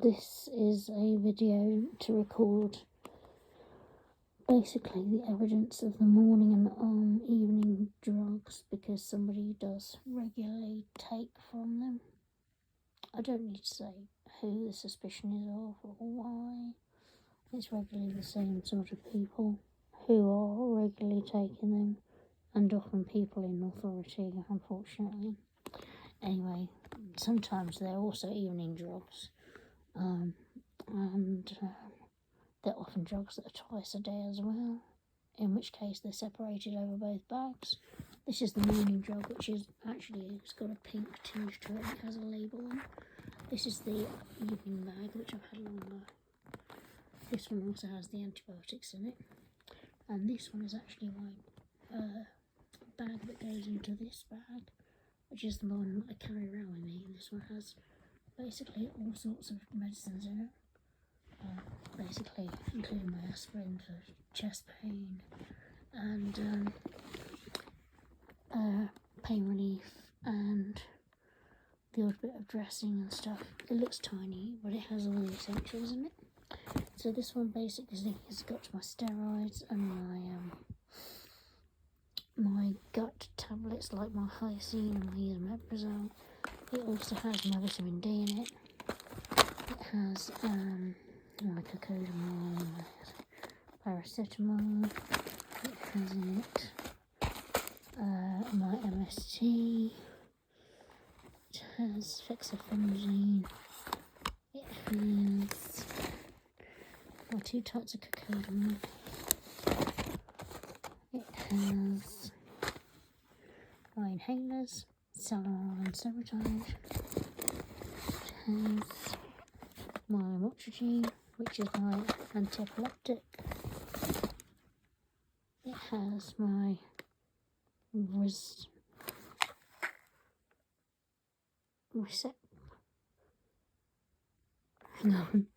This is a video to record basically the evidence of the morning and evening drugs, because somebody does regularly take from them. I don't need to say who the suspicion is of or why. It's regularly the same sort of people who are regularly taking them, and often people in authority, unfortunately. Anyway, sometimes they're also evening drugs, and they're often drugs that are twice a day as well, in which case they're separated over both bags. This is the morning drug, which is actually, it's got a pink tinge to it, it has a label on. This is the evening bag, which I've had longer. This one also has the antibiotics in it, and this one is actually my bag that goes into this bag, which is the one I carry around with me. This one has basically all sorts of medicines in it, basically including my aspirin for chest pain and pain relief and the odd bit of dressing and stuff. It looks tiny, but it has all the essentials in it. So this one basically has got my steroids and my gut tablets like my hyoscine and my omeprazole. It also has my vitamin D in it. It has my cocodamol, my paracetamol. It has in it my MST. It has fexofenadine. It has my 2 types of cocodamol. It has my inhalers, Salar and Serotype. It has my Motrigine, which is my anti-epileptic. It has my hang on,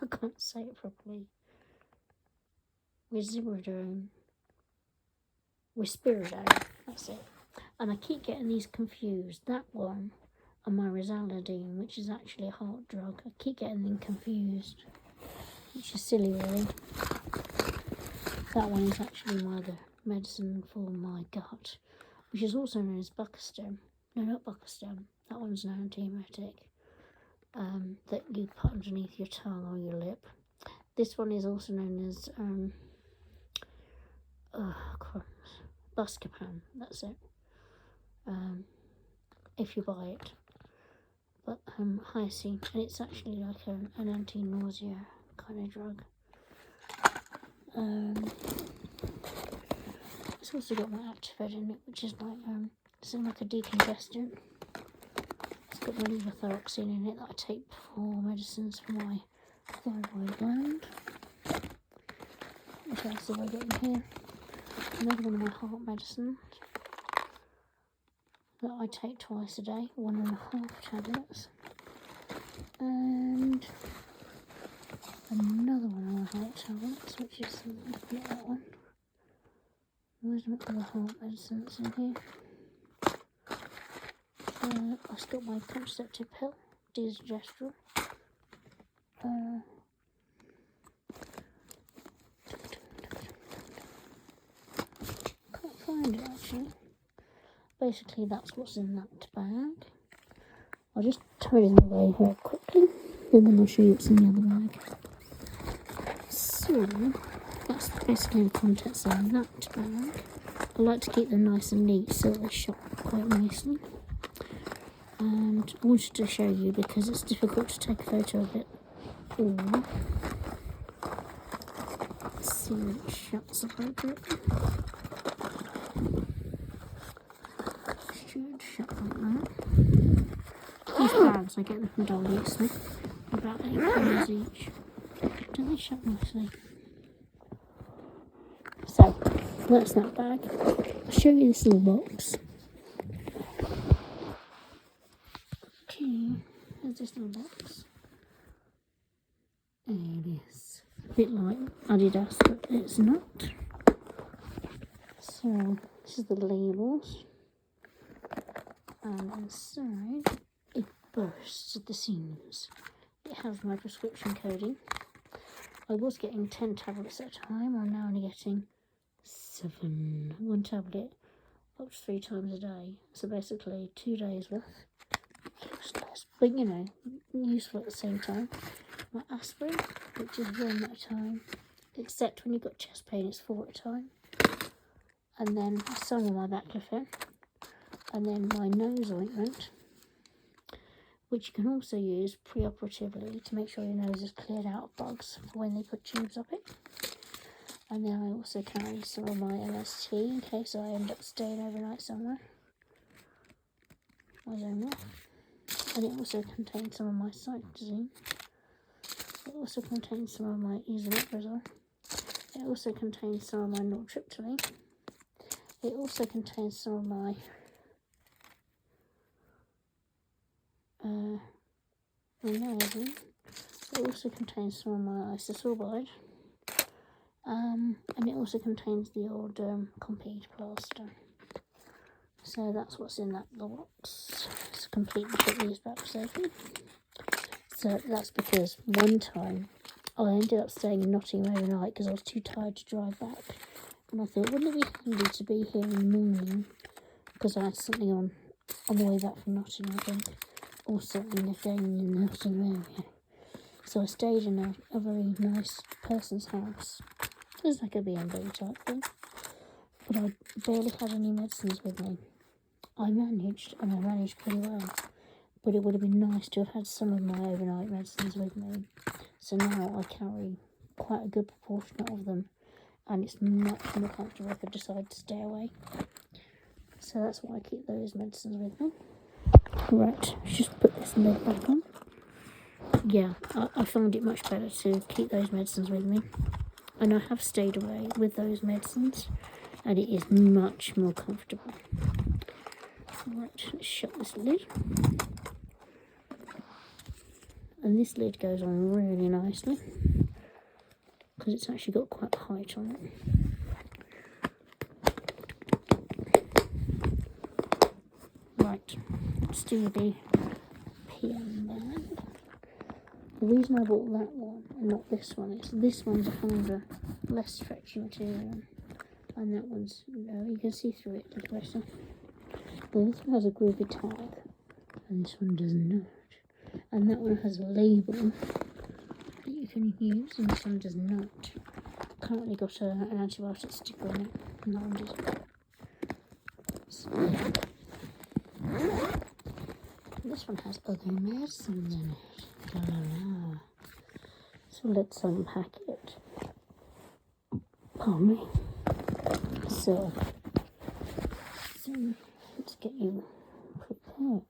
I can't say it properly. Risperidone, that's it. And I keep getting these confused. That one and my Rizalidine, which is actually a heart drug. I keep getting them confused, which is silly really. That one is actually my other medicine for my gut, which is also known as Bucostem. No, not Bucostem. That one's an antiemetic that you put underneath your tongue or your lip. This one is also known as Buscopan. That's it. If you buy it. But hyoscine, and it's actually like an anti-nausea kind of drug. It's also got my Actifed in it, which is like it's like a decongestant. It's got my levothyroxine in it that I take for medicines for my thyroid gland. What else have I got in here? Another one of my heart medicines that I take twice a day, 1.5 tablets. And another one of my heart tablets, which is not that one. Where's my other heart medicines in here? I've got my contraceptive pill, desogestrel. Can't find it actually. Basically, that's what's in that bag. I'll just turn it away very quickly, and then I'll show you what's in the other bag. So, that's basically the contents of that bag. I like to keep them nice and neat so they shop quite nicely. And I wanted to show you because it's difficult to take a photo of it all. Let's see when it shuts appropriately. Should shut like that. These bags, I get them from Dolly Smith, about £8 each. Don't they shut nicely? So, that's that bag. I'll show you this little box. Okay, there's this little box. And it's a bit like Adidas, but it's not. So, this is the labels. And inside, it bursts at the seams. it has my prescription coding. I was getting 10 tablets at a time. I'm now only getting 7. 1 tablet up to 3 times a day. So basically 2 days worth. Useless, but you know, useful at the same time. My aspirin, which is 1 at a time, except when you've got chest pain, it's 4 at a time. And then some of my baclofen, and then my nose ointment, which you can also use pre-operatively to make sure your nose is cleared out of bugs for when they put tubes up it. And then I also carry some of my MST in case I end up staying overnight somewhere. I don't know. And it also contains some of my cytosine. It also contains some of my esomeprazole. It also contains some of my nortriptyline. It also contains some of my ranitidine. It also contains some of my isosorbide. And it also contains the old Compeed plaster. So that's what's in that little box. It's completely put these back safely. So that's because one time I ended up staying in Nottingham overnight because I was too tired to drive back. And I thought, wouldn't it be handy to be here in the morning? Because I had something on the way back from Nottingham, I think. Or something again in the Nottingham area. So I stayed in a very nice person's house. It was like a B&B type thing. But I barely had any medicines with me. I managed pretty well. But it would have been nice to have had some of my overnight medicines with me. So now I carry quite a good proportion of them. And it's much more comfortable if I decide to stay away. So that's why I keep those medicines with me. Right, let's just put this lid back on. Yeah, I found it much better to keep those medicines with me. And I have stayed away with those medicines. And it is much more comfortable. Right, let's shut this lid. And this lid goes on really nicely. Because it's actually got quite height on it. Right, let's do the PM bag. The reason I bought that one and not this one is this one's a kind of a less stretchy material. And that one's, you can see through it just better. Well, this one has a groovy tag. And this one does not. And that one has a label that you can use, and this one does not. Currently got an antibiotic sticker on it, and that one doesn't. So, this one has other medicines in it. La, la, la. So let's unpack it. Pardon me. So let's get you prepared.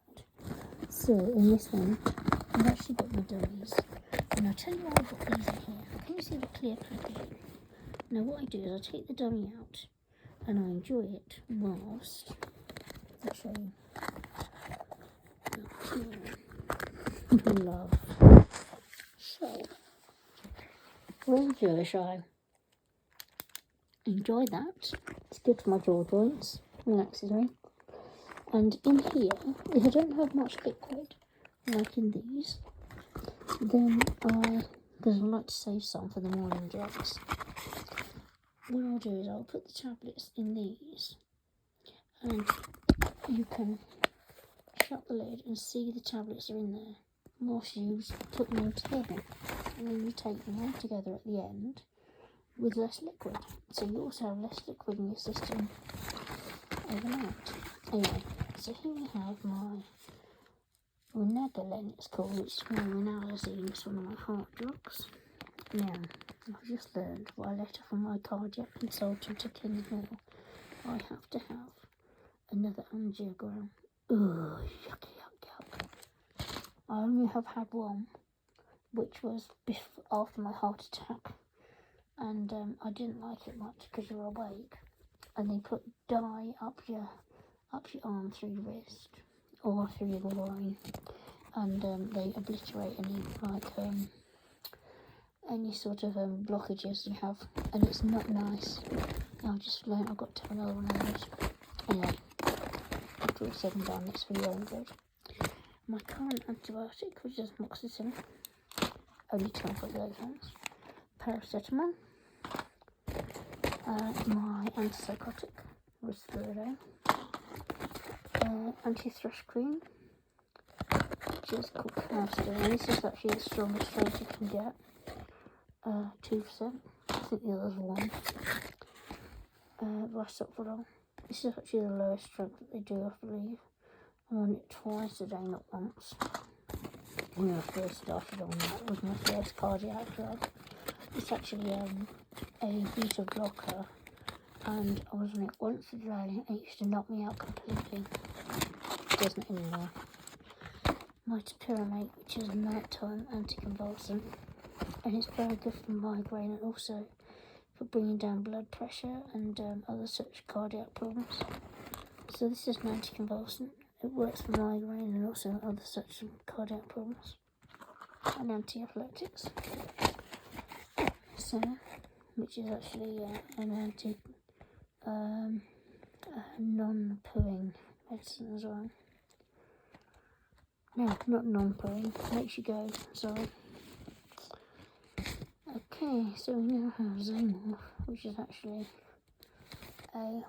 So in this one, I've actually got my dummies. And I'll tell you why I've got these in here. Can you see the clear packaging? Now what I do is I take the dummy out and I enjoy it whilst I'll show you. Love. So relish I enjoy that. It's good for my jaw joints, relaxes me. And in here, if I don't have much liquid, like in these, then because I like to save some for the morning drugs, what I'll do is I'll put the tablets in these, and you can shut the lid and see the tablets are in there whilst you put them all together, and then you take them all together at the end with less liquid, so you also have less liquid in your system overnight. Anyway, so here we have my Ranagalen, it's called, which is my ranalazine, it's one of my heart drugs. Now, I've just learned by a letter from my cardiac consultant at King's Hall, I have to have another angiogram. Ugh, yuck, yuck, yuck. I only have had one, which was after my heart attack, and I didn't like it much because you're awake, and they put dye up your arm through your wrist or through your groin, and they obliterate any sort of blockages you have, and it's not nice. I've just learned I've got to have another one of those. Anyway, after all said and done, it's for your own good. My current antibiotic, which is amoxicillin, only 10 milligrams. Paracetamol. My antipsychotic risperidone. Anti-thrush cream, which is called Castor, and this is actually the strongest dose you can get. 2%. I think the other's 1. Risoprodol. This is actually the lowest strength that they do, I believe. I'm on it twice a day, not once. When I first started on that, was my first cardiac drug. It's actually a beta blocker, and I was on it once a day, and it used to knock me out completely. It doesn't anymore. Mitopiramate, which is a nighttime anticonvulsant, and it's very good for migraine and also for bringing down blood pressure and other such cardiac problems. So this is an anticonvulsant. It works for migraine and also other such cardiac problems, and anti-epileptics. So, which is actually an non-pooing medicine as well. No, not non-pooing. Makes you go. Sorry. Okay, so we now have Zomorph, which is actually a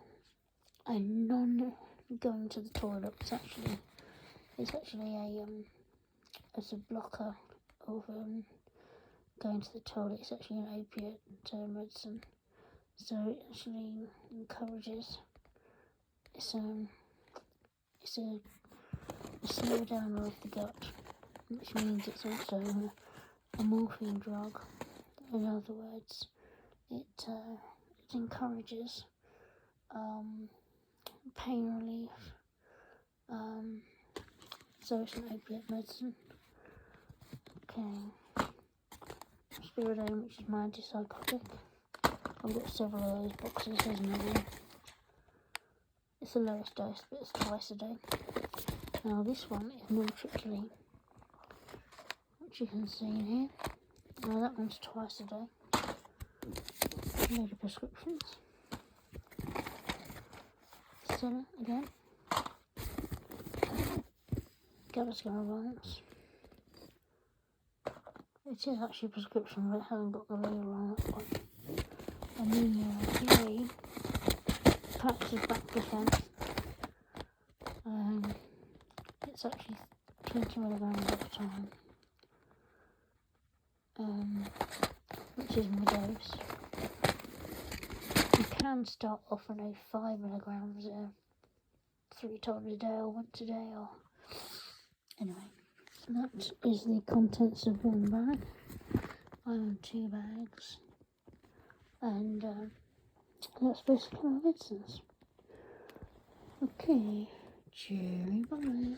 non-going to the toilet. It's actually it's a blocker of going to the toilet. It's actually an opiate medicine, so it actually encourages. It's a slow downer of the gut, which means it's also a morphine drug. In other words, it encourages pain relief. So it's an opiate medicine. Okay. Risperidone, which is my antipsychotic. I've got several of those boxes, there's another one. It's the lowest dose, but it's twice a day. Now this one is nortriptyline, which you can see in here. Now that one's twice a day. Load of prescriptions. Stella again. Gaviscon Alliance. It is actually a prescription, but it hasn't got the label on that one. And then 3 packs of Baclofen. It's actually 20 milligrams at a time, which is my dose. You can start off on a 5 milligrams 3 times a day or once a day, or anyway. That is the contents of one bag. I own 2 bags, and that's basically my medicines. Okay, cheery bye.